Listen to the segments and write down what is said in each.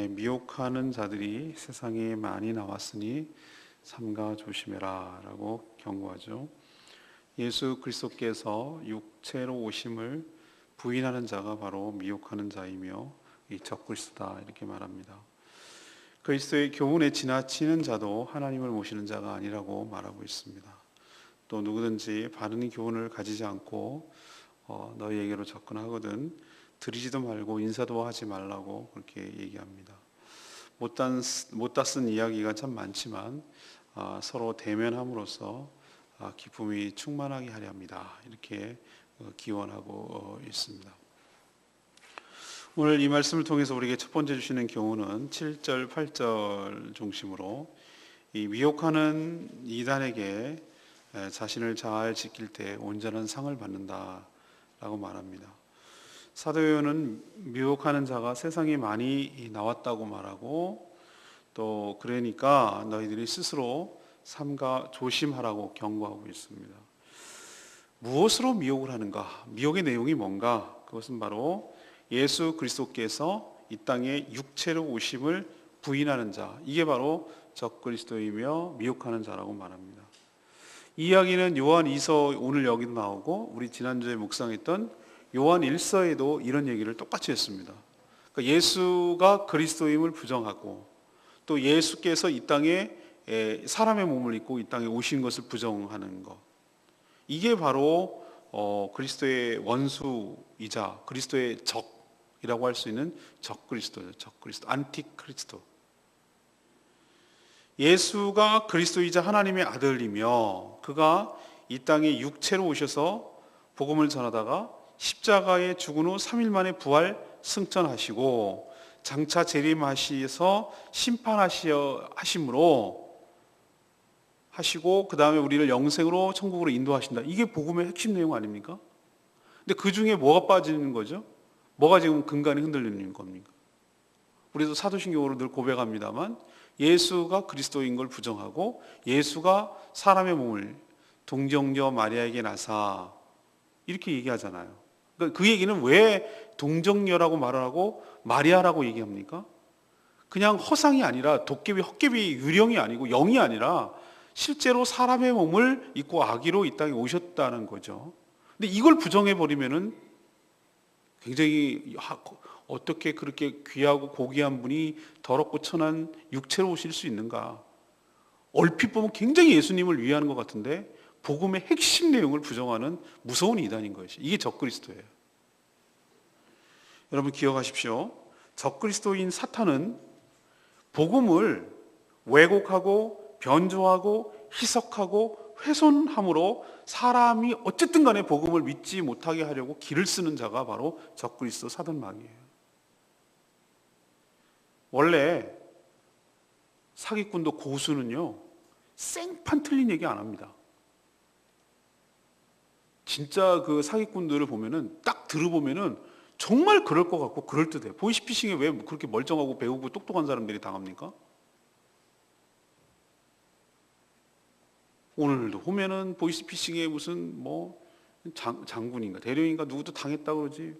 미혹하는 자들이 세상에 많이 나왔으니 삼가 조심해라 라고 경고하죠. 예수 그리스도께서 육체로 오심을 부인하는 자가 바로 미혹하는 자이며 이 적그리스도다 이렇게 말합니다. 그리스도의 교훈에 지나치는 자도 하나님을 모시는 자가 아니라고 말하고 있습니다. 또 누구든지 바른 교훈을 가지지 않고 너희에게로 접근하거든 들이지도 말고 인사도 하지 말라고 그렇게 얘기합니다. 못다 쓴 이야기가 참 많지만 서로 대면함으로써 기쁨이 충만하게 하려 합니다. 이렇게 기원하고 있습니다. 오늘 이 말씀을 통해서 우리에게 첫 번째 주시는 교훈은 7절, 8절 중심으로 이 미혹하는 이단에게 자신을 잘 지킬 때 온전한 상을 받는다라고 말합니다. 사도 요한은 미혹하는 자가 세상에 많이 나왔다고 말하고 또 그러니까 너희들이 스스로 삼가 조심하라고 경고하고 있습니다. 무엇으로 미혹을 하는가? 미혹의 내용이 뭔가? 그것은 바로 예수 그리스도께서 이 땅에 육체로 오심을 부인하는 자, 이게 바로 적그리스도이며 미혹하는 자라고 말합니다. 이 이야기는 요한 2서 오늘 여기도 나오고 우리 지난주에 묵상했던 요한 1서에도 이런 얘기를 똑같이 했습니다. 그러니까 예수가 그리스도임을 부정하고 또 예수께서 이 땅에 사람의 몸을 입고 이 땅에 오신 것을 부정하는 것, 이게 바로 그리스도의 원수이자 그리스도의 적이라고 할 수 있는 적그리스도죠. 적그리스도, 안티크리스도. 예수가 그리스도이자 하나님의 아들이며 그가 이 땅에 육체로 오셔서 복음을 전하다가 십자가에 죽은 후 3일 만에 부활 승천하시고 장차 재림하셔서 심판하심으로 하시고 그 다음에 우리를 영생으로 천국으로 인도하신다. 이게 복음의 핵심 내용 아닙니까? 근데 그 중에 뭐가 빠지는 거죠? 뭐가 지금 근간이 흔들리는 겁니까? 우리도 사도신경으로 늘 고백합니다만 예수가 그리스도인 걸 부정하고 예수가 사람의 몸을 동정녀 마리아에게 나사 이렇게 얘기하잖아요. 그 얘기는 왜 동정녀라고 말을 하고 마리아라고 얘기합니까? 그냥 허상이 아니라 도깨비, 헛개비, 유령이 아니고 영이 아니라 실제로 사람의 몸을 입고 아기로 이 땅에 오셨다는 거죠. 근데 이걸 부정해버리면은 굉장히 어떻게 그렇게 귀하고 고귀한 분이 더럽고 천한 육체로 오실 수 있는가? 얼핏 보면 굉장히 예수님을 위하는 것 같은데 복음의 핵심 내용을 부정하는 무서운 이단인 것이 이게 적그리스도예요. 여러분 기억하십시오. 적그리스도인 사탄은 복음을 왜곡하고 변조하고 희석하고 훼손함으로 사람이 어쨌든 간에 복음을 믿지 못하게 하려고 길을 쓰는 자가 바로 적그리스도 사단마귀예요. 원래 사기꾼도 고수는요 생판 틀린 얘기 안 합니다. 진짜 그 사기꾼들을 보면은 딱 들어보면은 정말 그럴 것 같고 그럴듯해. 보이스피싱에 왜 그렇게 멀쩡하고 배우고 똑똑한 사람들이 당합니까? 오늘도 보면은 보이스피싱에 무슨 뭐 장군인가 대령인가 누구도 당했다고 그러지.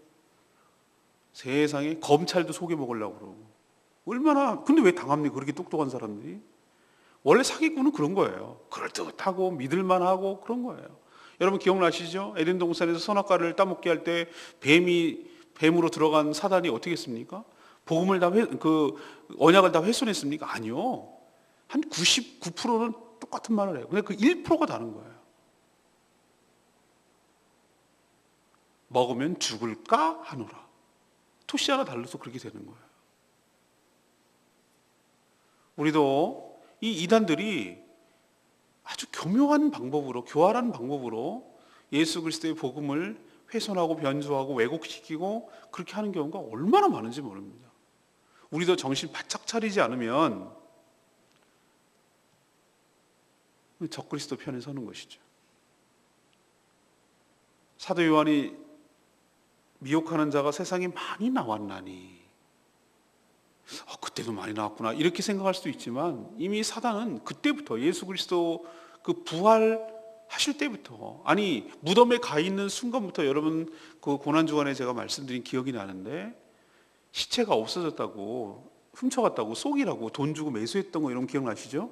세상에 검찰도 속여 먹으려고 그러고. 얼마나 근데 왜 당합니까? 그렇게 똑똑한 사람들이. 원래 사기꾼은 그런 거예요. 그럴듯하고 믿을만하고 그런 거예요. 여러분 기억나시죠? 에덴 동산에서 선악과를 따먹게 할 때 뱀으로 들어간 사단이 어떻게 했습니까? 복음을 다 언약을 다 훼손했습니까? 아니요. 한 99%는 똑같은 말을 해요. 근데 그 1%가 다른 거예요. 먹으면 죽을까 하노라. 토시 하나 달라서 그렇게 되는 거예요. 우리도 이 이단들이 아주 교묘한 방법으로, 교활한 방법으로 예수 그리스도의 복음을 훼손하고 변조하고 왜곡시키고 그렇게 하는 경우가 얼마나 많은지 모릅니다. 우리도 정신 바짝 차리지 않으면 적그리스도 편에 서는 것이죠. 사도 요한이 미혹하는 자가 세상에 많이 나왔나니 그때도 많이 나왔구나 이렇게 생각할 수도 있지만 이미 사단은 그때부터 예수 그리스도 그 부활하실 때부터 아니 무덤에 가 있는 순간부터 여러분 그 고난주간에 제가 말씀드린 기억이 나는데 시체가 없어졌다고, 훔쳐갔다고, 속이라고 돈 주고 매수했던 거, 이런 거 기억나시죠?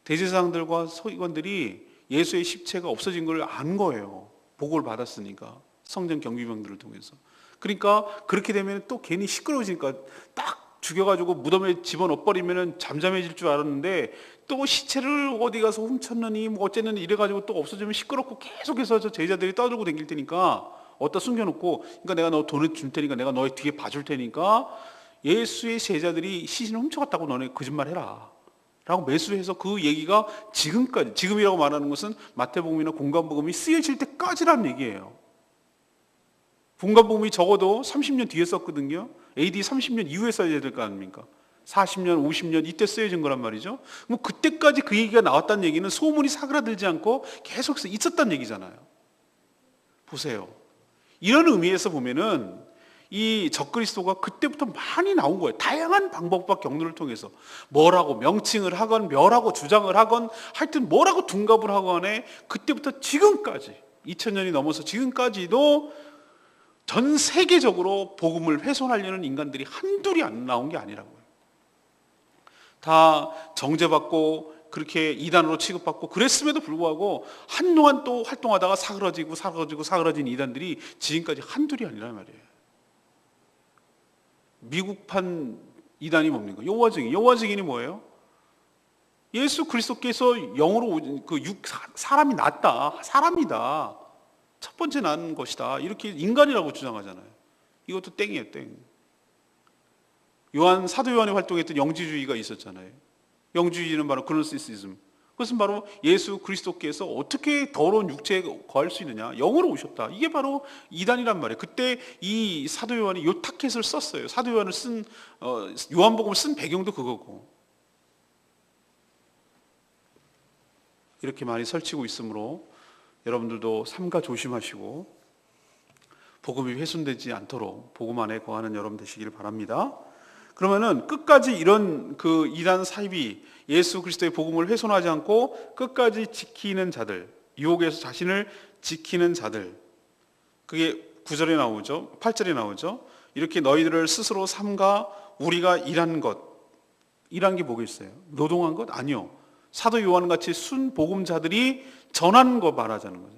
대제사장들과 서기관들이 예수의 십체가 없어진 걸 안 거예요. 보고를 받았으니까, 성전 경비병들을 통해서. 그러니까 그렇게 되면 또 괜히 시끄러워지니까 딱 죽여가지고 무덤에 집어넣어버리면 잠잠해질 줄 알았는데, 또 시체를 어디 가서 훔쳤느니 뭐 어쨌느니 이래가지고 또 없어지면 시끄럽고 계속해서 저 제자들이 떠들고 다닐 테니까 어디다 숨겨놓고, 그러니까 내가 너 돈을 줄 테니까 내가 너의 뒤에 봐줄 테니까 예수의 제자들이 시신을 훔쳐갔다고 너네 거짓말해라 라고 매수해서, 그 얘기가 지금까지, 지금이라고 말하는 것은 마태복음이나 공관복음이 쓰여질 때까지라는 얘기예요. 공관복음이 적어도 30년 뒤에 썼거든요. AD 30년 이후에 써야 될 거 아닙니까? 40년, 50년 이때 쓰여진 거란 말이죠. 뭐 그때까지 그 얘기가 나왔다는 얘기는 소문이 사그라들지 않고 계속 있었다는 얘기잖아요. 보세요. 이런 의미에서 보면은 이 적그리스도가 그때부터 많이 나온 거예요. 다양한 방법과 경로를 통해서 뭐라고 명칭을 하건 멸하고 주장을 하건 하여튼 뭐라고 둔갑을 하건 해, 그때부터 지금까지 2000년이 넘어서 지금까지도 전 세계적으로 복음을 훼손하려는 인간들이 한둘이 안 나온 게 아니라고요. 다 정죄받고 그렇게 이단으로 취급받고 그랬음에도 불구하고 한동안 또 활동하다가 사그러진 이단들이 지금까지 한둘이 아니란 말이에요. 미국판 이단이 뭡니까? 여호와 증인. 여호와 증인이 뭐예요? 예수 그리스도께서 영으로 사람이 낫다, 사람이다, 첫 번째 난 것이다, 이렇게 인간이라고 주장하잖아요. 이것도 땡이에요, 땡. 사도 요한이 활동했던 영지주의가 있었잖아요. 영지주의는 바로 그노시시즘. 그것은 바로 예수 그리스도께서 어떻게 더러운 육체에 거할 수 있느냐, 영으로 오셨다. 이게 바로 이단이란 말이에요. 그때 이 사도 요한이 요 타켓을 썼어요. 사도 요한을 쓴 요한복음을 쓴 배경도 그거고. 이렇게 많이 설치고 있으므로 여러분들도 삼가 조심하시고 복음이 훼손되지 않도록 복음 안에 거하는 여러분 되시기를 바랍니다. 그러면은 끝까지 이런 그 이단 사입이 예수 그리스도의 복음을 훼손하지 않고 끝까지 지키는 자들, 유혹에서 자신을 지키는 자들, 그게 9절에 나오죠. 8절에 나오죠. 이렇게 너희들을 스스로 삼가 우리가 일한 게 뭐겠어요? 노동한 것? 아니요. 사도 요한같이 순복음자들이 전한 거 말하자는 거죠.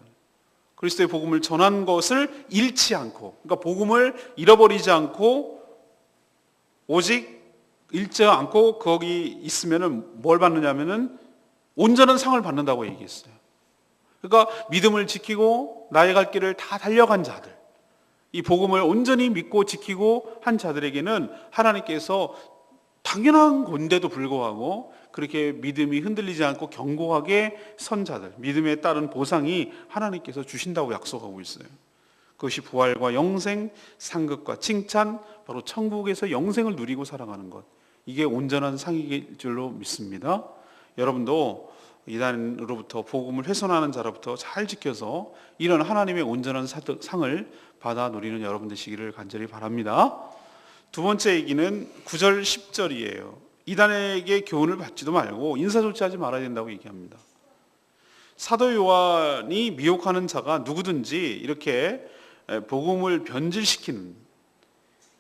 그리스도의 복음을 전한 것을 잃지 않고, 그러니까 복음을 잃어버리지 않고 오직 잃지 않고 거기 있으면은 뭘 받느냐면은 온전한 상을 받는다고 얘기했어요. 그러니까 믿음을 지키고 나의 갈 길을 다 달려간 자들, 이 복음을 온전히 믿고 지키고 한 자들에게는 하나님께서 당연한 건데도 불구하고 그렇게 믿음이 흔들리지 않고 견고하게 선 자들, 믿음에 따른 보상이 하나님께서 주신다고 약속하고 있어요. 그것이 부활과 영생, 상급과 칭찬, 바로 천국에서 영생을 누리고 살아가는 것, 이게 온전한 상일 줄로 믿습니다. 여러분도 이단으로부터, 복음을 훼손하는 자로부터 잘 지켜서 이런 하나님의 온전한 상을 받아 누리는 여러분 되시기를 간절히 바랍니다. 두 번째 얘기는 9절 10절이에요. 이단에게 교훈을 받지도 말고 인사조치하지 말아야 된다고 얘기합니다. 사도 요한이 미혹하는 자가 누구든지 이렇게 복음을 변질시키는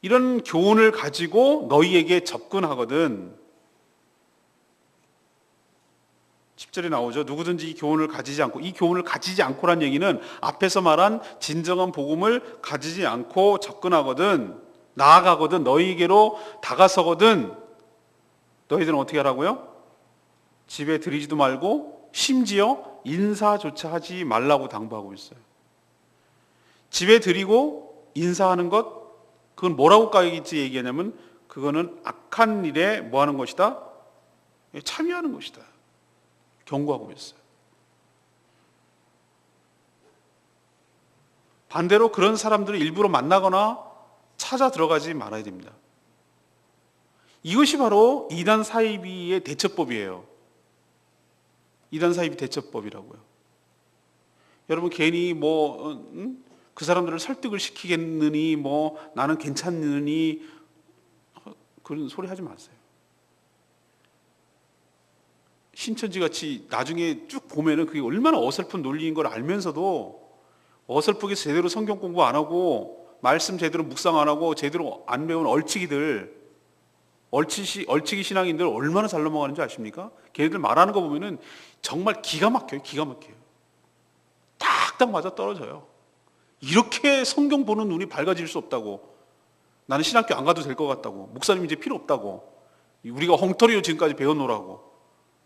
이런 교훈을 가지고 너희에게 접근하거든, 10절에 나오죠. 누구든지 이 교훈을 가지지 않고, 이 교훈을 가지지 않고란 얘기는 앞에서 말한 진정한 복음을 가지지 않고 접근하거든, 나아가거든, 너희에게로 다가서거든, 너희들은 어떻게 하라고요? 집에 들이지도 말고 심지어 인사조차 하지 말라고 당부하고 있어요. 집에 들이고 인사하는 것, 그건 뭐라고까지 얘기하냐면 그거는 악한 일에 뭐 하는 것이다? 참여하는 것이다. 경고하고 있어요. 반대로 그런 사람들을 일부러 만나거나 찾아 들어가지 말아야 됩니다. 이것이 바로 이단 사이비의 대처법이에요. 이단 사이비 대처법이라고요. 여러분 괜히 그 사람들을 설득을 시키겠느니 나는 괜찮느니 그런 소리 하지 마세요. 신천지 같이 나중에 쭉 보면은 그게 얼마나 어설픈 논리인 걸 알면서도 어설프게 제대로 성경 공부 안 하고 말씀 제대로 묵상 안 하고 제대로 안 배운 얼치기 신앙인들 얼마나 잘 넘어가는지 아십니까? 걔네들 말하는 거 보면은 정말 기가 막혀요. 기가 막혀요. 딱딱 맞아 떨어져요. 이렇게 성경 보는 눈이 밝아질 수 없다고, 나는 신학교 안 가도 될 것 같다고, 목사님 이제 필요 없다고, 우리가 엉터리로 지금까지 배워놓으라고,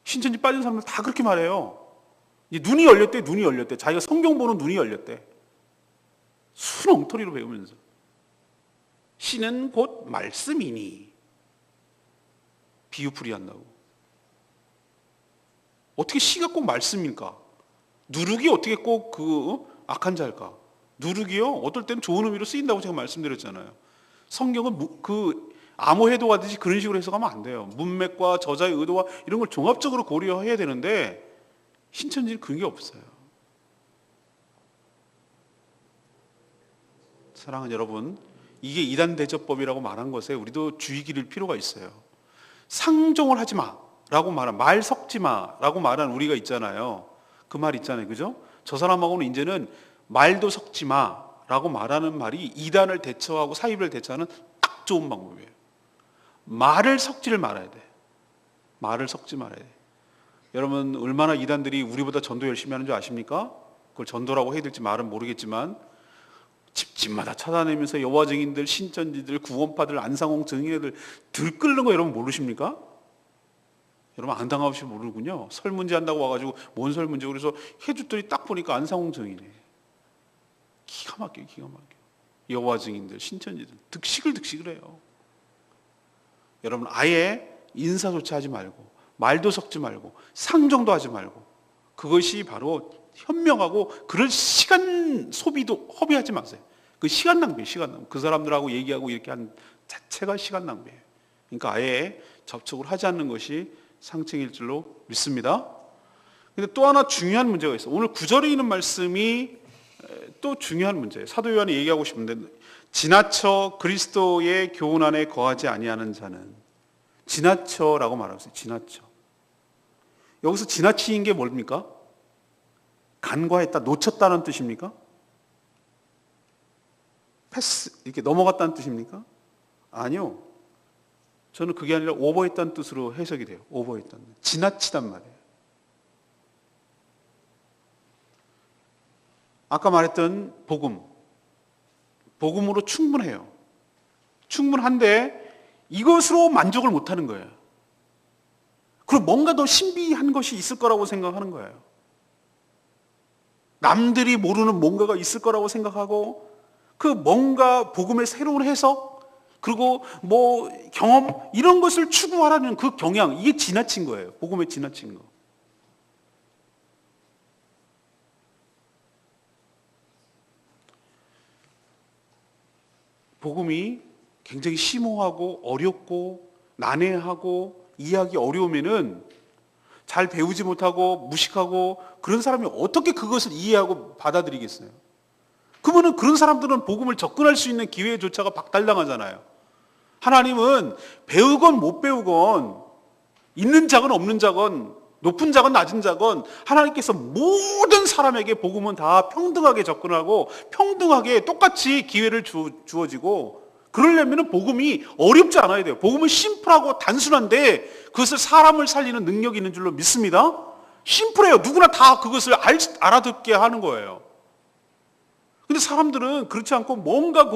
신천지 빠진 사람들 다 그렇게 말해요. 이제 눈이 열렸대. 자기가 성경 보는 눈이 열렸대. 순 엉터리로 배우면서. 신은 곧 말씀이니. 비유풀이 한다고. 어떻게 시가 꼭 말씀입니까? 누룩이 어떻게 꼭 악한 자일까? 누룩이요? 어떨 때는 좋은 의미로 쓰인다고 제가 말씀드렸잖아요. 성경은 암호해도 하듯이 그런 식으로 해석하면 안 돼요. 문맥과 저자의 의도와 이런 걸 종합적으로 고려해야 되는데 신천지는 그런 게 없어요. 사랑하는 여러분, 이게 이단 대접법이라고 말한 것에 우리도 주의 기를 필요가 있어요. 상종을 하지 마라고 말한, 말 섞지 마라고 말한 우리가 있잖아요. 그 말 있잖아요, 그죠? 저 사람하고는 이제는 말도 섞지 마라고 말하는 말이 이단을 대처하고 사이비를 대처하는 딱 좋은 방법이에요. 말을 섞지를 말아야 돼. 말을 섞지 말아야 돼. 여러분, 얼마나 이단들이 우리보다 전도 열심히 하는 줄 아십니까? 그걸 전도라고 해야 될지 말은 모르겠지만 집집마다 찾아내면서 여호와 증인들, 신천지들, 구원파들, 안상홍 증인들 들끓는 거 여러분 모르십니까? 여러분 안 당하시 모르군요. 설문지 한다고 와가지고 뭔 설문지, 그래서 해줬더니 딱 보니까 안상홍 증인이. 기가 막혀요. 여호와 증인들, 신천지들 득식을 해요. 여러분 아예 인사조차 하지 말고 말도 섞지 말고 상정도 하지 말고, 그것이 바로 현명하고, 그런 시간 소비도 허비하지 마세요. 그 시간 낭비. 그 사람들하고 얘기하고 이렇게 한 자체가 시간 낭비예요. 그러니까 아예 접촉을 하지 않는 것이 상책일 줄로 믿습니다. 근데 또 하나 중요한 문제가 있어요. 오늘 9절에 있는 말씀이 또 중요한 문제예요. 사도 요한이 얘기하고 싶은데, 지나쳐 그리스도의 교훈 안에 거하지 아니하는 자는, 지나쳐라고 말하고 있어요. 지나쳐. 여기서 지나치인 게 뭡니까? 간과했다, 놓쳤다는 뜻입니까? 패스, 이렇게 넘어갔다는 뜻입니까? 아니요. 저는 그게 아니라 오버했다는 뜻으로 해석이 돼요. 오버했다는 뜻. 지나치단 말이에요. 아까 말했던 복음으로 충분해요. 충분한데 이것으로 만족을 못하는 거예요. 그리고 뭔가 더 신비한 것이 있을 거라고 생각하는 거예요. 남들이 모르는 뭔가가 있을 거라고 생각하고, 그 뭔가 복음의 새로운 해석, 그리고 뭐 경험, 이런 것을 추구하라는 그 경향, 이게 지나친 거예요. 복음에 지나친 거. 복음이 굉장히 심오하고 어렵고 난해하고 이해하기 어려우면은 잘 배우지 못하고 무식하고 그런 사람이 어떻게 그것을 이해하고 받아들이겠어요? 그러면 그런 사람들은 복음을 접근할 수 있는 기회조차가 박탈당하잖아요. 하나님은 배우건 못 배우건, 있는 자건 없는 자건, 높은 자건 낮은 자건, 하나님께서 모든 사람에게 복음은 다 평등하게 접근하고 평등하게 똑같이 기회를 주어지고, 그러려면 복음이 어렵지 않아야 돼요. 복음은 심플하고 단순한데 그것을 사람을 살리는 능력이 있는 줄로 믿습니다. 심플해요. 누구나 다 그것을 알아듣게 하는 거예요. 근데 사람들은 그렇지 않고 뭔가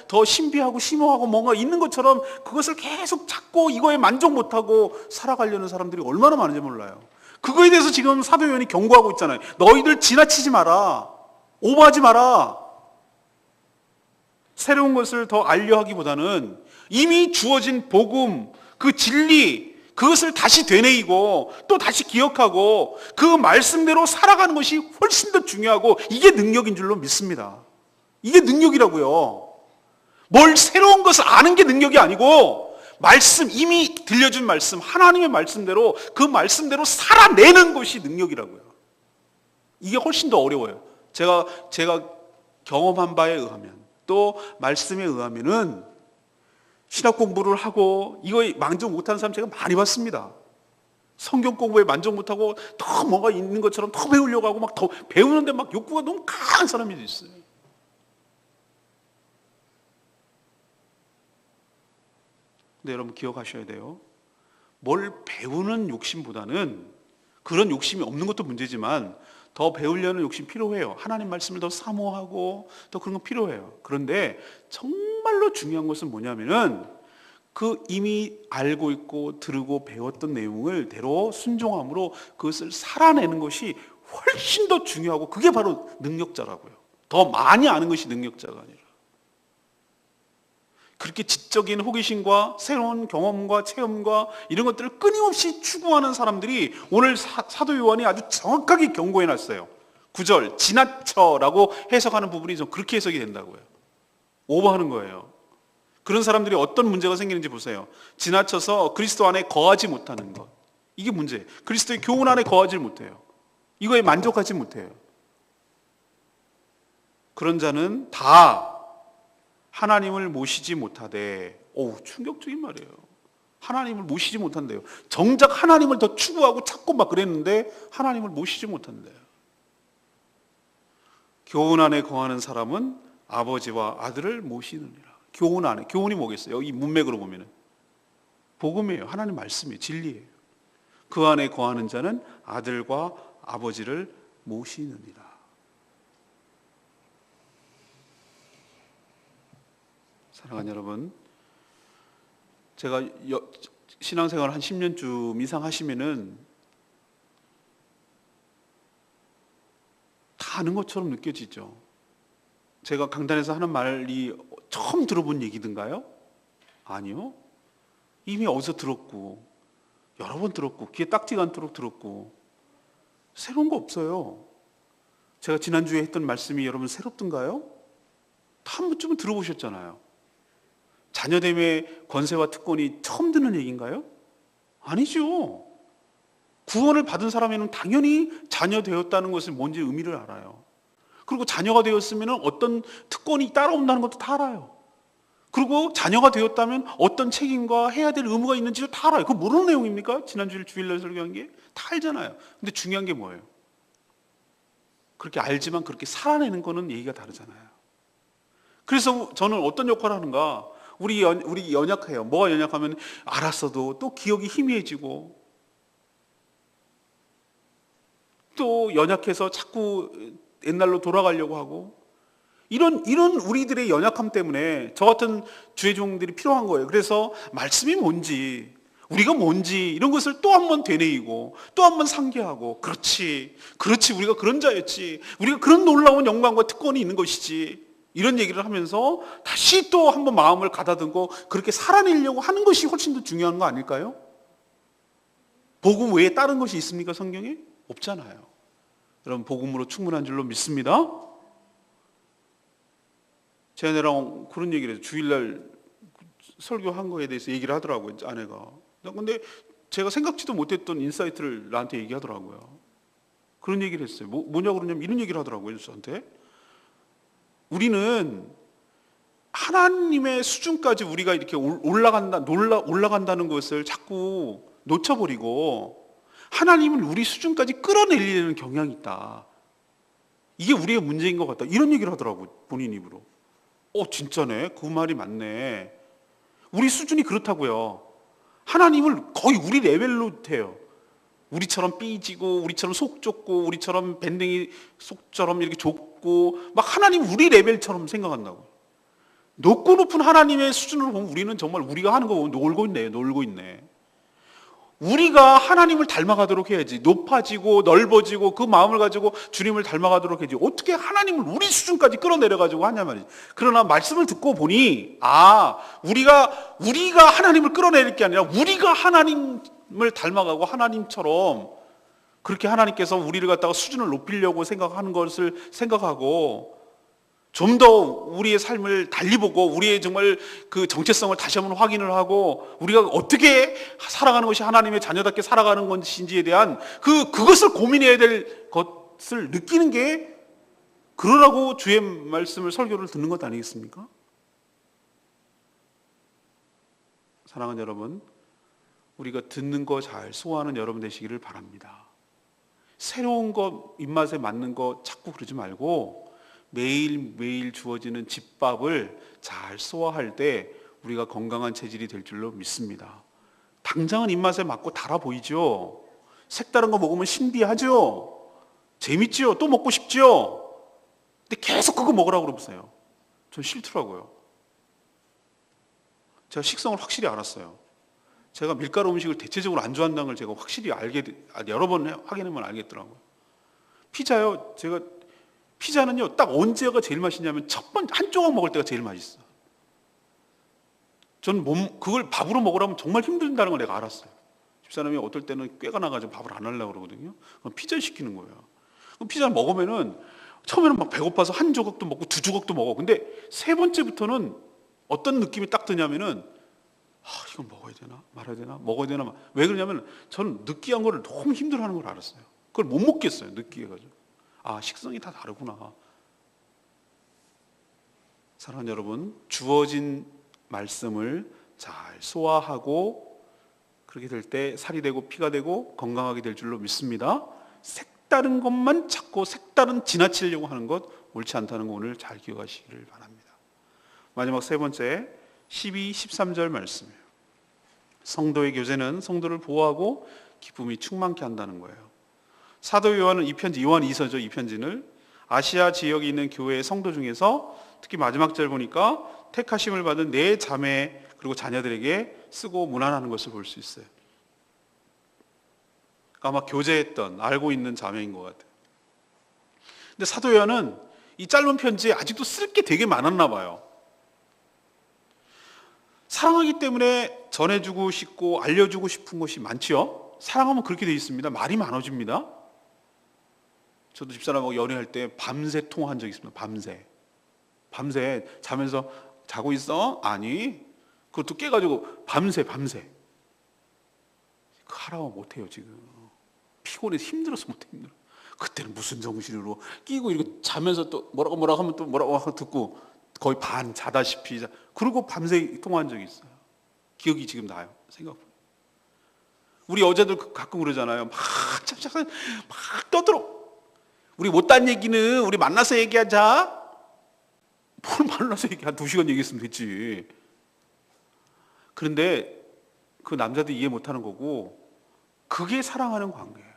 더 신비하고 심오하고 뭔가 있는 것처럼 그것을 계속 찾고 이거에 만족 못하고 살아가려는 사람들이 얼마나 많은지 몰라요. 그거에 대해서 지금 사도 요한이 경고하고 있잖아요. 너희들 지나치지 마라. 오버하지 마라. 새로운 것을 더 알려하기보다는 이미 주어진 복음, 그 진리, 그것을 다시 되뇌이고 또 다시 기억하고 그 말씀대로 살아가는 것이 훨씬 더 중요하고, 이게 능력인 줄로 믿습니다. 이게 능력이라고요. 뭘 새로운 것을 아는 게 능력이 아니고, 말씀, 이미 들려준 말씀, 하나님의 말씀대로 그 말씀대로 살아내는 것이 능력이라고요. 이게 훨씬 더 어려워요. 제가 경험한 바에 의하면, 또 말씀에 의하면은 신학 공부를 하고 이거에 만족 못하는 사람 제가 많이 봤습니다. 성경 공부에 만족 못하고 더 뭐가 있는 것처럼 더 배우려고 하고 막 더 배우는데 막 욕구가 너무 강한 사람이 있어요. 근데 여러분 기억하셔야 돼요. 뭘 배우는 욕심보다는, 그런 욕심이 없는 것도 문제지만 더 배우려는 욕심 필요해요. 하나님 말씀을 더 사모하고 더 그런 거 필요해요. 그런데 정말로 중요한 것은 뭐냐면은 그 이미 알고 있고 들고 배웠던 내용을 대로 순종함으로 그것을 살아내는 것이 훨씬 더 중요하고, 그게 바로 능력자라고요. 더 많이 아는 것이 능력자가 아니라, 그렇게 지적인 호기심과 새로운 경험과 체험과 이런 것들을 끊임없이 추구하는 사람들이, 오늘 사도 요한이 아주 정확하게 경고해 놨어요. 9절 지나쳐라고 해석하는 부분이 좀 그렇게 해석이 된다고요. 오버하는 거예요. 그런 사람들이 어떤 문제가 생기는지 보세요. 지나쳐서 그리스도 안에 거하지 못하는 것, 이게 문제예요. 그리스도의 교훈 안에 거하지 못해요. 이거에 만족하지 못해요. 그런 자는 다 하나님을 모시지 못하되, 충격적인 말이에요. 하나님을 모시지 못한대요. 정작 하나님을 더 추구하고 찾고 막 그랬는데 하나님을 모시지 못한대요. 교훈 안에 거하는 사람은 아버지와 아들을 모시느니라. 교훈 안에, 교훈이 뭐겠어요? 여기 문맥으로 보면은 복음이에요. 하나님 말씀이에요. 진리예요. 그 안에 거하는 자는 아들과 아버지를 모시느니라. 사랑하는 여러분, 제가 신앙생활 한 10년쯤 이상 하시면은 다 아는 것처럼 느껴지죠. 제가 강단에서 하는 말이 처음 들어본 얘기든가요? 아니요. 이미 어디서 들었고, 여러 번 들었고, 귀에 딱지가 않도록 들었고, 새로운 거 없어요. 제가 지난주에 했던 말씀이 여러분 새롭던가요? 다 한 번쯤은 들어보셨잖아요. 자녀됨의 권세와 특권이 처음 듣는 얘기인가요? 아니죠. 구원을 받은 사람에는 당연히 자녀 되었다는 것을 뭔지 의미를 알아요. 그리고 자녀가 되었으면 어떤 특권이 따라온다는 것도 다 알아요. 그리고 자녀가 되었다면 어떤 책임과 해야 될 의무가 있는지도 다 알아요. 그거 모르는 내용입니까? 지난주에 주일날 설교한 게 다 알잖아요. 근데 중요한 게 뭐예요? 그렇게 알지만 그렇게 살아내는 거는 얘기가 다르잖아요. 그래서 저는 어떤 역할을 하는가? 우리 연약해요. 뭐가 연약하면 알았어도 또 기억이 희미해지고, 또 연약해서 자꾸 옛날로 돌아가려고 하고, 이런 우리들의 연약함 때문에 저 같은 주의 종들이 필요한 거예요. 그래서 말씀이 뭔지, 우리가 뭔지 이런 것을 또 한 번 되뇌이고 또 한 번 상기하고, 그렇지 우리가 그런 자였지, 우리가 그런 놀라운 영광과 특권이 있는 것이지, 이런 얘기를 하면서 다시 또 한 번 마음을 가다듬고 그렇게 살아내려고 하는 것이 훨씬 더 중요한 거 아닐까요? 복음 외에 다른 것이 있습니까? 성경에? 없잖아요. 여러분, 복음으로 충분한 줄로 믿습니다. 제 아내랑 그런 얘기를 해서 주일날 설교한 거에 대해서 얘기를 하더라고요, 아내가. 근데 제가 생각지도 못했던 인사이트를 나한테 얘기하더라고요. 그런 얘기를 했어요. 뭐냐고 그러냐면 이런 얘기를 하더라고요, 저한테. 우리는 하나님의 수준까지 우리가 이렇게 올라간다는 것을 자꾸 놓쳐버리고, 하나님을 우리 수준까지 끌어내리려는 경향이 있다. 이게 우리의 문제인 것 같다. 이런 얘기를 하더라고요, 본인 입으로. 진짜네. 그 말이 맞네. 우리 수준이 그렇다고요. 하나님을 거의 우리 레벨로 돼요. 우리처럼 삐지고, 우리처럼 속 좁고, 우리처럼 밴댕이 속처럼 이렇게 좁고, 막 하나님 우리 레벨처럼 생각한다고. 높고 높은 하나님의 수준으로 보면 우리는 정말 우리가 하는 거 보면 놀고 있네. 우리가 하나님을 닮아가도록 해야지. 높아지고 넓어지고 그 마음을 가지고 주님을 닮아가도록 해야지. 어떻게 하나님을 우리 수준까지 끌어내려가지고 하냐 말이지. 그러나 말씀을 듣고 보니, 우리가 하나님을 끌어내릴 게 아니라 우리가 하나님을 닮아가고 하나님처럼 그렇게 하나님께서 우리를 갖다가 수준을 높이려고 생각하는 것을 생각하고, 좀 더 우리의 삶을 달리 보고 우리의 정말 그 정체성을 다시 한번 확인을 하고, 우리가 어떻게 살아가는 것이 하나님의 자녀답게 살아가는 것인지에 대한 그것을 고민해야 될 것을 느끼는 게, 그러라고 주의 말씀을 설교를 듣는 것 아니겠습니까? 사랑하는 여러분, 우리가 듣는 거 잘 소화하는 여러분 되시기를 바랍니다. 새로운 거, 입맛에 맞는 거 자꾸 그러지 말고 매일매일 주어지는 집밥을 잘 소화할 때 우리가 건강한 체질이 될 줄로 믿습니다. 당장은 입맛에 맞고 달아 보이죠. 색다른 거 먹으면 신비하죠. 재밌죠. 또 먹고 싶죠. 근데 계속 그거 먹으라고 그러세요. 전 싫더라고요. 제가 식성을 확실히 알았어요. 제가 밀가루 음식을 대체적으로 안 좋아한다는 걸 제가 확실히 여러 번 확인하면 알겠더라고요. 피자요. 피자는요, 딱 언제가 제일 맛있냐면 한 조각 먹을 때가 제일 맛있어. 전 그걸 밥으로 먹으라면 정말 힘들다는 걸 내가 알았어요. 집사람이 어떨 때는 꾀가 나가지고 밥을 안 하려고 그러거든요. 그럼 피자를 시키는 거예요. 그럼 피자를 먹으면은 처음에는 막 배고파서 한 조각도 먹고 두 조각도 먹어. 근데 세 번째부터는 어떤 느낌이 딱 드냐면은 이건 먹어야 되나 말아야 되나 먹어야 되나. 왜 그러냐면 저는 느끼한 거를 너무 힘들어하는 걸 알았어요. 그걸 못 먹겠어요. 느끼해가지고. 식성이 다 다르구나. 사랑하는 여러분, 주어진 말씀을 잘 소화하고 그렇게 될 때 살이 되고 피가 되고 건강하게 될 줄로 믿습니다. 색다른 것만 찾고 색다른 지나치려고 하는 것 옳지 않다는 거 오늘 잘 기억하시기를 바랍니다. 마지막 세 번째 12, 13절 말씀이에요. 성도의 교제는 성도를 보호하고 기쁨이 충만케 한다는 거예요. 사도 요한은 이 편지, 요한 2서죠. 이 편지를 아시아 지역에 있는 교회의 성도 중에서 특히 마지막 절 보니까 택하심을 받은 네 자매 그리고 자녀들에게 쓰고 문안하는 것을 볼 수 있어요. 아마 교제했던 알고 있는 자매인 것 같아요. 근데 사도 요한은 이 짧은 편지에 아직도 쓸 게 되게 많았나 봐요. 사랑하기 때문에 전해주고 싶고 알려주고 싶은 것이 많지요. 사랑하면 그렇게 되어 있습니다. 말이 많아집니다. 저도 집사람하고 연애할 때 밤새 통화한 적이 있습니다. 밤새 자면서 자고 있어? 아니. 그것도 깨가지고 밤새. 그거 하라고 못해요 지금. 피곤해서 힘들어서 못해. 그때는 무슨 정신으로 끼고 이렇게 자면서 또 뭐라고 하면 또 뭐라고 하고 듣고 거의 반 자다시피 그러고 밤새 통화한 적이 있어요. 기억이 지금 나요. 생각보다. 우리 여자들 가끔 그러잖아요. 막 떠들어. 우리 못한 얘기는 우리 만나서 얘기하자. 뭘 만나서 한 2시간 얘기했으면 됐지. 그런데 그 남자도 이해 못하는 거고 그게 사랑하는 관계예요.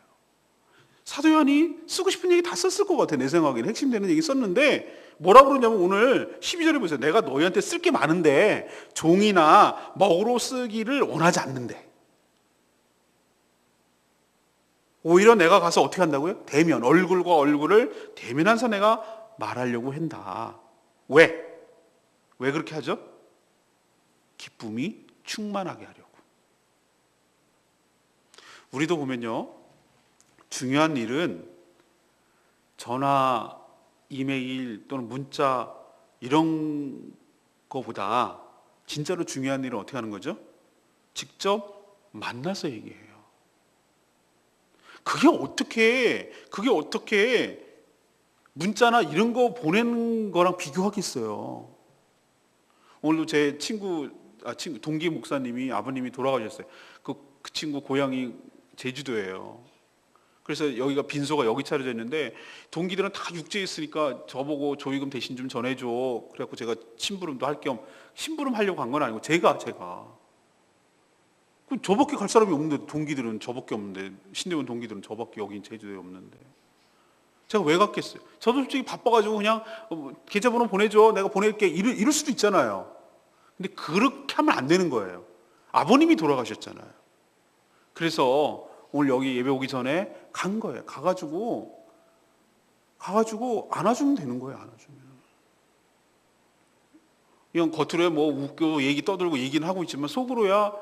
사도 요한이 쓰고 싶은 얘기 다 썼을 것 같아요. 내 생각에는 핵심되는 얘기 썼는데 뭐라고 그러냐면 오늘 12절에 보세요. 내가 너희한테 쓸 게 많은데 종이나 먹으로 쓰기를 원하지 않는데 오히려 내가 가서 어떻게 한다고요? 대면, 얼굴과 얼굴을 대면해서 내가 말하려고 한다. 왜? 왜 그렇게 하죠? 기쁨이 충만하게 하려고. 우리도 보면요, 중요한 일은 전화, 이메일 또는 문자 이런 거보다 진짜로 중요한 일은 어떻게 하는 거죠? 직접 만나서 얘기해요. 그게 어떻게 문자나 이런 거 보내는 거랑 비교하겠어요. 오늘도 제 친구 동기 목사님이 아버님이 돌아가셨어요. 그 친구 고향이 제주도예요. 그래서 여기가 빈소가 여기 차려져 있는데 동기들은 다 육지에 있으니까 저보고 조의금 대신 좀 전해줘. 그래갖고 제가 심부름도 할 겸 심부름 하려고 간 건 아니고 제가 저밖에 갈 사람이 없는데 동기들은 저밖에 없는데 신대원 동기들은 저밖에 여기 제주도에 없는데 제가 왜 갔겠어요? 저도 솔직히 바빠가지고 그냥 계좌번호 보내줘 내가 보낼게 이럴 수도 있잖아요. 근데 그렇게 하면 안 되는 거예요. 아버님이 돌아가셨잖아요. 그래서 오늘 여기 예배 오기 전에 간 거예요. 가가지고 안아주면 되는 거예요. 안아주면 그냥 겉으로 뭐 웃고 얘기 떠들고 얘기는 하고 있지만 속으로야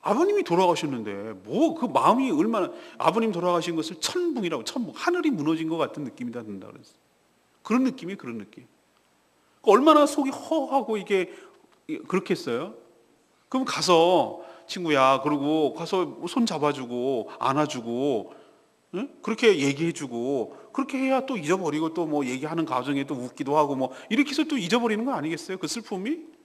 아버님이 돌아가셨는데 뭐 그 마음이 얼마나 아버님 돌아가신 것을 천붕이라고 하늘이 무너진 것 같은 느낌이 다 든다 그랬어요. 그런 느낌. 얼마나 속이 허하고 이게 그렇겠어요? 그럼 가서 친구야 그러고 가서 손 잡아주고 안아주고 응? 그렇게 얘기해주고 그렇게 해야 또 잊어버리고 또 뭐 얘기하는 과정에 또 웃기도 하고 뭐 이렇게 해서 또 잊어버리는 거 아니겠어요? 그 슬픔이?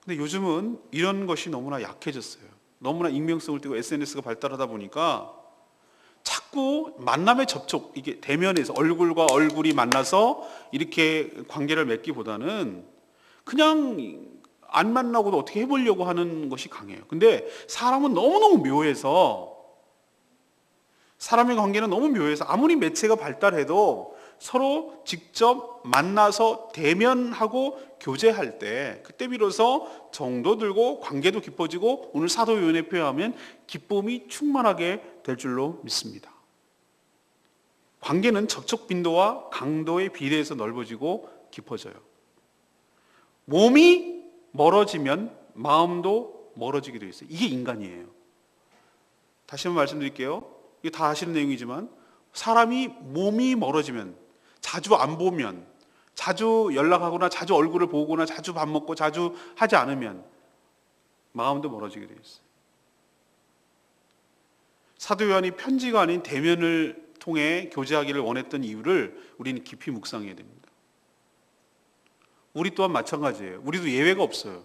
근데 요즘은 이런 것이 너무나 약해졌어요. 너무나 익명성을 띠고 SNS가 발달하다 보니까 자꾸 만남의 접촉, 이게 대면에서 얼굴과 얼굴이 만나서 이렇게 관계를 맺기보다는 그냥 안 만나고도 어떻게 해보려고 하는 것이 강해요. 근데 사람은 너무너무 묘해서, 사람의 관계는 너무 묘해서 아무리 매체가 발달해도 서로 직접 만나서 대면하고 교제할 때, 그때 비로소 정도 들고 관계도 깊어지고 오늘 사도 요한에 표현하면 기쁨이 충만하게 될 줄로 믿습니다. 관계는 접촉 빈도와 강도에 비례해서 넓어지고 깊어져요. 몸이 멀어지면 마음도 멀어지게 되어 있어요. 이게 인간이에요. 다시 한번 말씀드릴게요. 이게 다 아시는 내용이지만 사람이 몸이 멀어지면, 자주 안 보면, 자주 연락하거나 자주 얼굴을 보거나 자주 밥 먹고 자주 하지 않으면 마음도 멀어지게 되어 있어요. 사도 요한이 편지가 아닌 대면을 통해 교제하기를 원했던 이유를 우리는 깊이 묵상해야 됩니다. 우리 또한 마찬가지예요. 우리도 예외가 없어요.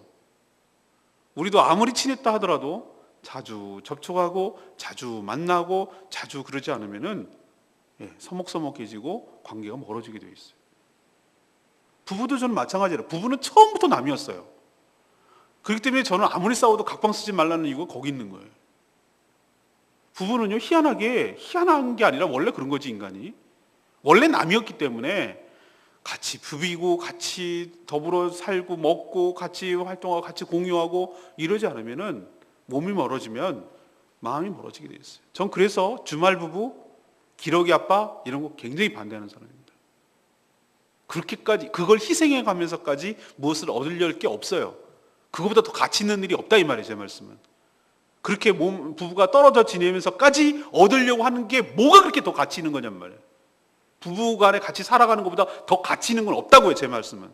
우리도 아무리 친했다 하더라도 자주 접촉하고 자주 만나고 자주 그러지 않으면은 서먹서먹해지고 관계가 멀어지게 되어 있어요. 부부도 저는 마찬가지예요. 부부는 처음부터 남이었어요. 그렇기 때문에 저는 아무리 싸워도 각방 쓰지 말라는 이유가 거기 있는 거예요. 부부는요, 희한한 게 아니라 원래 그런 거지, 인간이. 원래 남이었기 때문에 같이 부비고 같이 더불어 살고 먹고 같이 활동하고 같이 공유하고 이러지 않으면은 몸이 멀어지면 마음이 멀어지게 돼 있어요. 전 그래서 주말 부부, 기러기 아빠 이런 거 굉장히 반대하는 사람입니다. 그렇게까지 그걸 희생해 가면서까지 무엇을 얻으려할 게 없어요. 그거보다 더 가치 있는 일이 없다 이 말이에요, 제 말씀은. 그렇게 부부가 떨어져 지내면서까지 얻으려고 하는 게 뭐가 그렇게 더 가치 있는 거냔 말이에요. 부부 간에 같이 살아가는 것보다 더 가치 있는 건 없다고요, 제 말씀은.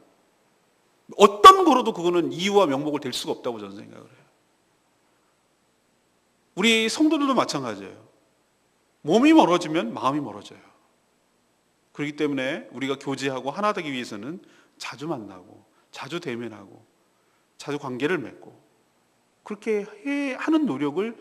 어떤 거로도 그거는 이유와 명목을 댈 수가 없다고 저는 생각을 해요. 우리 성도들도 마찬가지예요. 몸이 멀어지면 마음이 멀어져요. 그렇기 때문에 우리가 교제하고 하나 되기 위해서는 자주 만나고 자주 대면하고 자주 관계를 맺고 그렇게 하는 노력을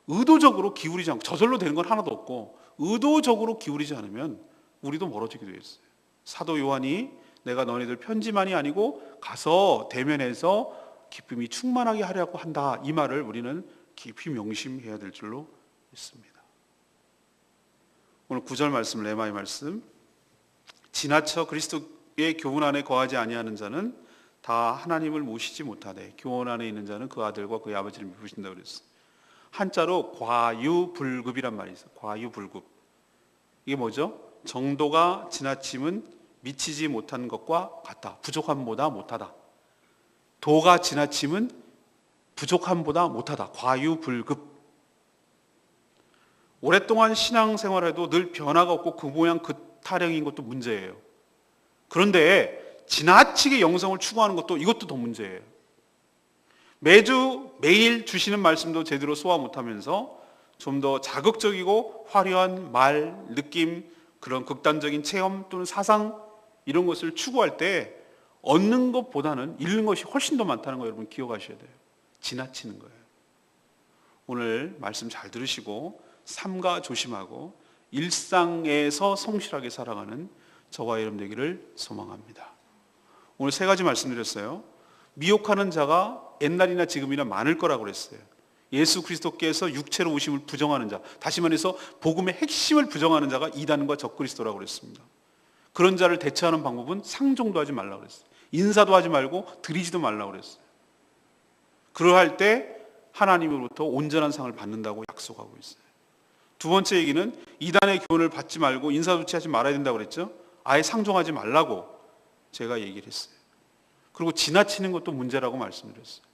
의도적으로 기울이지 않고, 저절로 되는 건 하나도 없고 의도적으로 기울이지 않으면 우리도 멀어지게 되어 있어요. 사도 요한이 내가 너희들 편지만이 아니고 가서 대면해서 기쁨이 충만하게 하려고 한다, 이 말을 우리는 깊이 명심해야 될 줄로 믿습니다. 오늘 9절 말씀, 레마의 말씀, 지나쳐 그리스도의 교훈 안에 거하지 아니하는 자는 다 하나님을 모시지 못하되 교훈 안에 있는 자는 그 아들과 그의 아버지를 모신다고 그랬어요. 한자로 과유불급이란 말이 있어요. 과유불급. 이게 뭐죠? 정도가 지나침은 미치지 못한 것과 같다. 부족함보다 못하다. 도가 지나침은 부족함보다 못하다. 과유불급. 오랫동안 신앙생활해도 늘 변화가 없고 그 모양 그 타령인 것도 문제예요. 그런데 지나치게 영성을 추구하는 것도, 이것도 더 문제예요. 매일 주시는 말씀도 제대로 소화 못하면서 좀 더 자극적이고 화려한 말, 느낌, 그런 극단적인 체험 또는 사상 이런 것을 추구할 때 얻는 것보다는 잃는 것이 훨씬 더 많다는 거 여러분 기억하셔야 돼요. 지나치는 거예요. 오늘 말씀 잘 들으시고 삼가 조심하고 일상에서 성실하게 살아가는 저와 여러분 되기를 소망합니다. 오늘 세 가지 말씀드렸어요. 미혹하는 자가 옛날이나 지금이나 많을 거라고 그랬어요. 예수 그리스도께서 육체로 오심을 부정하는 자, 다시 말해서 복음의 핵심을 부정하는 자가 이단과 적그리스도라고 그랬습니다. 그런 자를 대처하는 방법은 상종도 하지 말라고 그랬어요. 인사도 하지 말고 드리지도 말라고 그랬어요. 그러할 때 하나님으로부터 온전한 상을 받는다고 약속하고 있어요. 두 번째 얘기는 이단의 교훈을 받지 말고 인사도 취하지 말아야 된다고 그랬죠. 아예 상종하지 말라고 제가 얘기를 했어요. 그리고 지나치는 것도 문제라고 말씀드렸어요.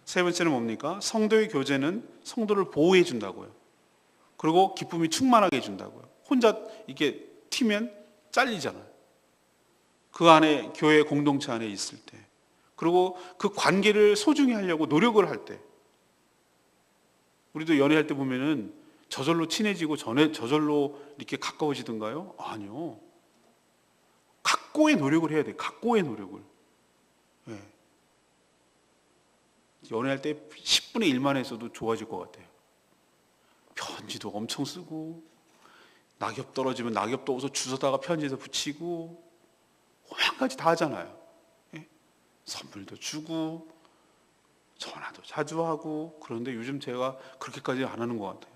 세 번째는 뭡니까? 성도의 교제는 성도를 보호해 준다고요. 그리고 기쁨이 충만하게 해준다고요. 혼자 이렇게 튀면 잘리잖아요. 그 안에 교회 공동체 안에 있을 때, 그리고 그 관계를 소중히 하려고 노력을 할 때, 우리도 연애할 때 보면은 저절로 친해지고 저절로 이렇게 가까워지던가요? 아니요. 각고의 노력을 해야 돼요. 각고의 노력을. 네. 연애할 때 10분의 1만 해서도 좋아질 것 같아요. 편지도 엄청 쓰고, 낙엽 떨어지면 낙엽 떠서 주워다가 편지에서 붙이고, 한 가지 다 하잖아요. 선물도 주고 전화도 자주 하고. 그런데 요즘 제가 그렇게까지 안 하는 것 같아요.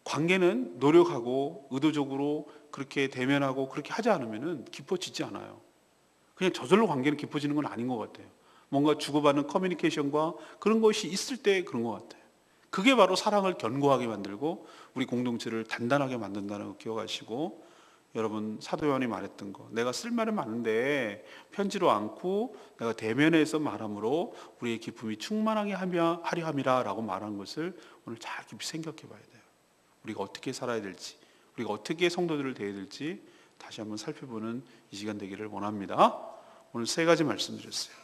관계는 노력하고 의도적으로 그렇게 대면하고 그렇게 하지 않으면 깊어지지 않아요. 그냥 저절로 관계는 깊어지는 건 아닌 것 같아요. 뭔가 주고받는 커뮤니케이션과 그런 것이 있을 때 그런 것 같아요. 그게 바로 사랑을 견고하게 만들고 우리 공동체를 단단하게 만든다는 거 기억하시고, 여러분 사도 요한이 말했던 거, 내가 쓸 말은 많은데 편지로 않고 내가 대면해서 말함으로 우리의 기쁨이 충만하게 하려 함이라 라고 말한 것을 오늘 잘 깊이 생각해 봐야 돼요. 우리가 어떻게 살아야 될지, 우리가 어떻게 성도들을 대해야 될지 다시 한번 살펴보는 이 시간 되기를 원합니다. 오늘 세 가지 말씀드렸어요.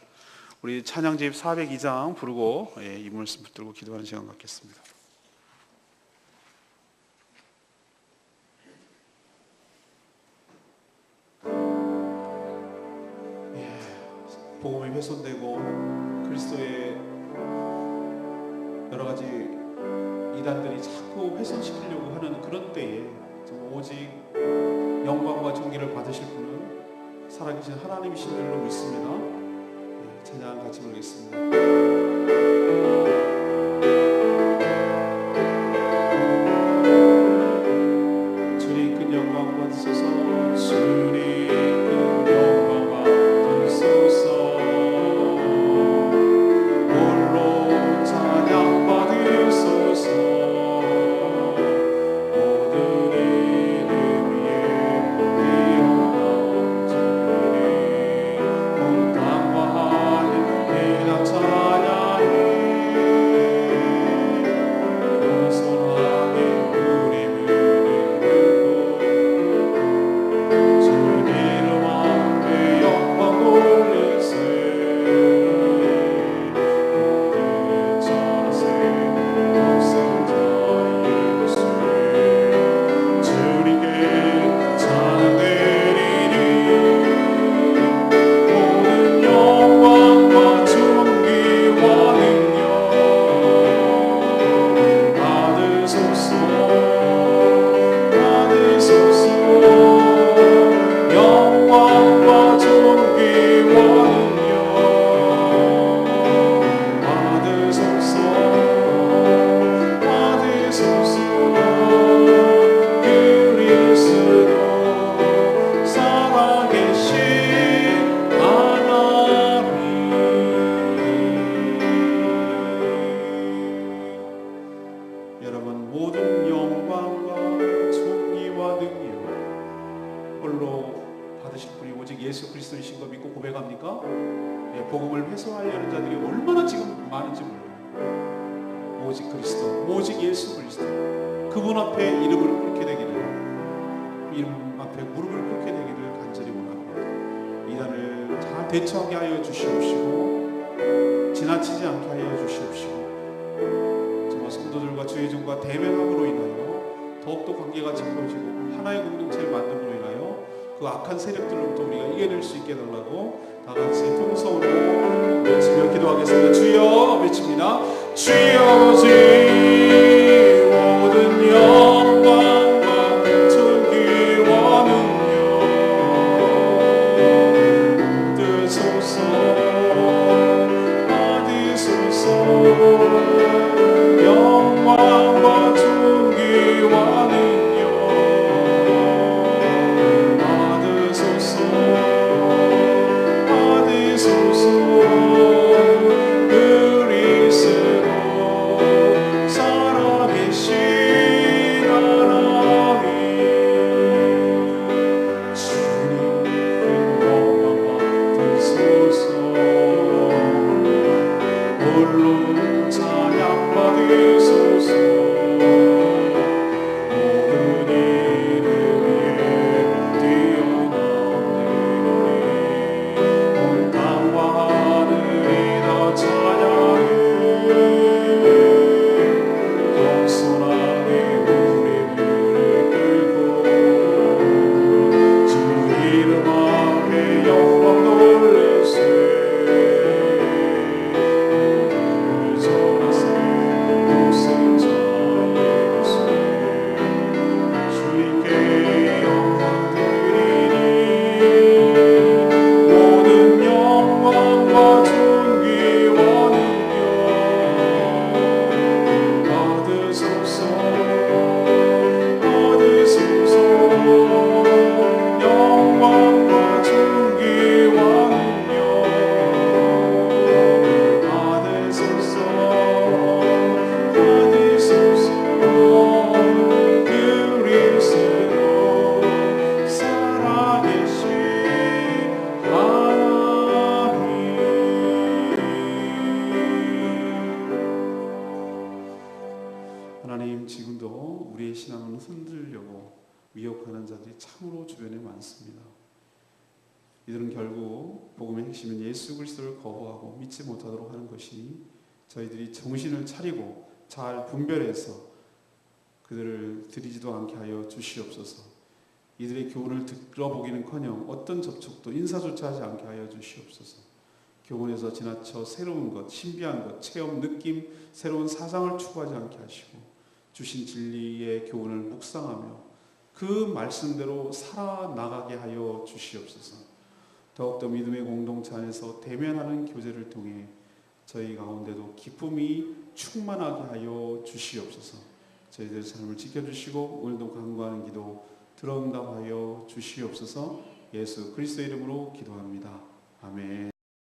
우리 찬양집 402장 부르고 이 말씀 붙들고 기도하는 시간 갖겠습니다. 복음이 훼손되고 그리스도의 여러 가지 이단들이 자꾸 훼손시키려고 하는 그런 때에 오직 영광과 존귀를 받으실 분은 살아계신 하나님이신 줄로 믿습니다. 찬양 같이 부르겠습니다. 주님 큰 영광 받으소서. 주님 큰 영광 받으소서. 홀로 찬양 받으소서. 모든 이름 위에 뛰어난 주님 온 땅과 하늘 내다 찬양해. 겸손하게 우리 문을 열고 주 이름 앞에 영광 돌리세. 모든 자세 독생자 예수 주님께 찬양 드리니 모든 영광과 존귀와 능력 받으소서. 받으소서. 영광과 존귀와 능력 받으소서. 받으소서. 그리스도 살아계신 하나님. 여러분 모든 영광과 존귀와 능력 홀로 받으실 분이 오직 예수 그리스도이신 거 믿고 고백합니까? 복음을 회수하려는 자들이 얼마나 지금 많은지 몰라요. 오직 그리스도, 오직 예수 그리스도, 그분 앞에 이름을 꿇게 되기를, 이름 앞에 무릎을 꿇게 되기를 간절히 원합니다. 이단을 잘 대처하게 하여 주시옵시고 지나치지 않게 하여 주시옵시고, 정말 성도들과 주의 종과 대면함으로 인하여 더욱더 관계가 깊어지고 하나의 공동체를 만듦으로 인하여 그 악한 세력들로부터 우리가 이겨낼 수 있게 해달라고 다 같이 통성으로 외치며 기도하겠습니다. 주여 외칩니다. 주여 주의 모든 영광과 존귀와 능력 받으소서. 받으소서. 영광과 존귀와 능력 받으소서. 받으소서. 그리스도 지금도 우리의 신앙을 흔들려고 미혹하는 자들이 참으로 주변에 많습니다. 이들은 결국 복음의 핵심인 예수 그리스도를 거부하고 믿지 못하도록 하는 것이니 저희들이 정신을 차리고 잘 분별해서 그들을 들이지도 않게 하여 주시옵소서. 이들의 교훈을 들어보기는커녕 어떤 접촉도 인사조차 하지 않게 하여 주시옵소서. 교훈에서 지나쳐 새로운 것, 신비한 것, 체험, 느낌, 새로운 사상을 추구하지 않게 하시고 주신 진리의 교훈을 묵상하며 그 말씀대로 살아나가게 하여 주시옵소서. 더욱더 믿음의 공동체 안에서 대면하는 교제를 통해 저희 가운데도 기쁨이 충만하게 하여 주시옵소서. 저희들의 삶을 지켜주시고 오늘도 간구하는 기도 들어응답하여 주시옵소서. 예수 그리스도의 이름으로 기도합니다. 아멘.